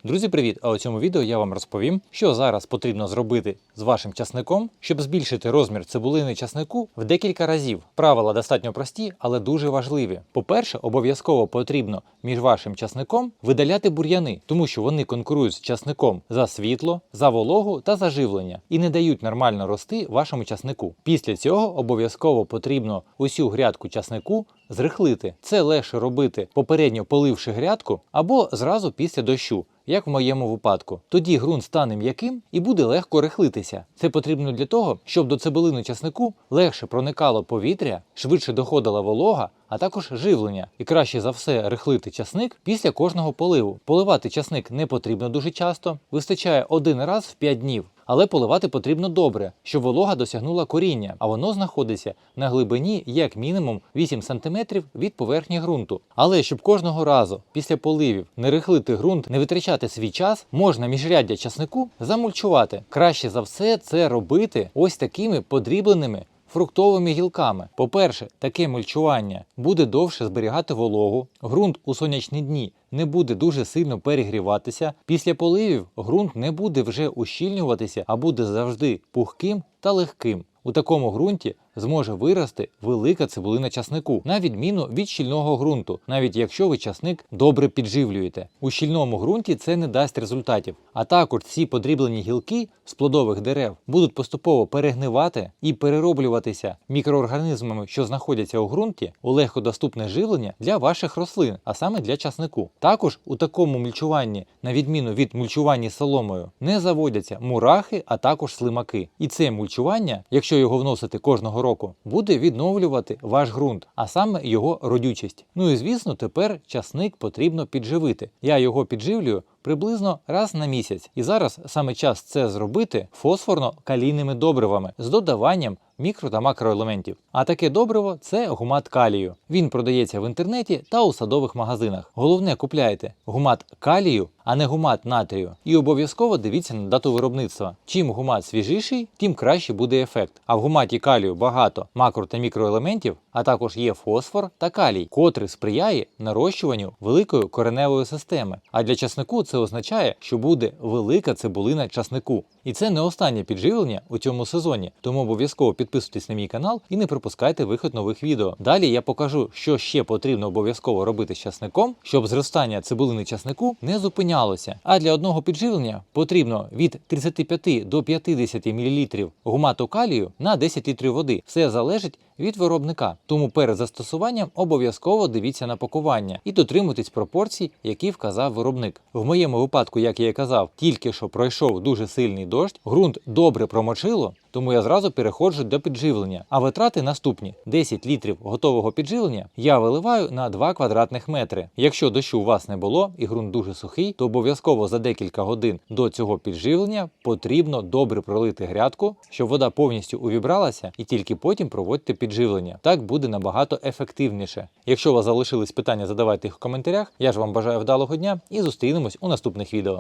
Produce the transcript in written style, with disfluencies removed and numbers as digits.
Друзі, привіт! А у цьому відео я вам розповім, що зараз потрібно зробити з вашим часником, щоб збільшити розмір цибулини часнику в декілька разів. Правила достатньо прості, але дуже важливі. По-перше, обов'язково потрібно між вашим часником видаляти бур'яни, тому що вони конкурують з часником за світло, за вологу та за живлення і не дають нормально рости вашому часнику. Після цього обов'язково потрібно усю грядку часнику зрихлити. Це легше робити, попередньо поливши грядку або зразу після дощу, як в моєму випадку. Тоді ґрунт стане м'яким і буде легко рихлитися. Це потрібно для того, щоб до цибулини часнику легше проникало повітря, швидше доходила волога, а також живлення. І краще за все рихлити часник після кожного поливу. Поливати часник не потрібно дуже часто, вистачає один раз в 5 днів. Але поливати потрібно добре, щоб волога досягнула коріння, а воно знаходиться на глибині як мінімум 8 см від поверхні ґрунту. Але щоб кожного разу після поливів не рихлити ґрунт, не витрачати свій час, можна міжряддя часнику замульчувати. Краще за все це робити ось такими подрібленими фруктовими гілками. По-перше, таке мульчування буде довше зберігати вологу, ґрунт у сонячні дні не буде дуже сильно перегріватися, після поливів ґрунт не буде вже ущільнюватися, а буде завжди пухким та легким. У такому ґрунті зможе вирости велика цибулина часнику, на відміну від щільного ґрунту, навіть якщо ви часник добре підживлюєте. У щільному ґрунті це не дасть результатів. А також ці подріблені гілки з плодових дерев будуть поступово перегнивати і перероблюватися мікроорганізмами, що знаходяться у ґрунті, у легкодоступне живлення для ваших рослин, а саме для часнику. Також у такому мульчуванні, на відміну від мульчування соломою, не заводяться мурахи, а також слимаки. І це мульчування, якщо його вносити кожного року, буде відновлювати ваш ґрунт, а саме його родючість. Ну і звісно, тепер часник потрібно підживити. Я його підживлюю приблизно раз на місяць. І зараз саме час це зробити фосфорно-калійними добривами з додаванням мікро та макроелементів. А таке добриво – це гумат калію. Він продається в інтернеті та у садових магазинах. Головне, купляйте гумат калію, а не гумат натрію. І обов'язково дивіться на дату виробництва. Чим гумат свіжіший, тим краще буде ефект. А в гуматі калію багато макро та мікроелементів, а також є фосфор та калій, котрий сприяє нарощуванню великої кореневої системи. А для часнику це означає, що буде велика цибулина часнику. І це не останнє підживлення у цьому сезоні, тому обов'язково підписуйтесь на мій канал і не пропускайте вихід нових відео. Далі я покажу, що ще потрібно обов'язково робити з часником, щоб зростання цибулини часнику не зупинялося. А для одного підживлення потрібно від 35 до 50 мл гумату калію на 10 літрів води. Все залежить від виробника. Тому перед застосуванням обов'язково дивіться на пакування і дотримуйтесь пропорцій, які вказав виробник. В моєму випадку, як я і казав, тільки що пройшов дуже сильний дощ, ґрунт добре промочило, тому я зразу переходжу до підживлення. А витрати наступні. 10 літрів готового підживлення я виливаю на 2 квадратних метри. Якщо дощу у вас не було і ґрунт дуже сухий, то обов'язково за декілька годин до цього підживлення потрібно добре пролити грядку, щоб вода повністю увібралася, і тільки потім проводьте підживлення. Так буде набагато ефективніше. Якщо у вас залишились питання, задавайте їх в коментарях. Я ж вам бажаю вдалого дня і зустрінемось у наступних відео.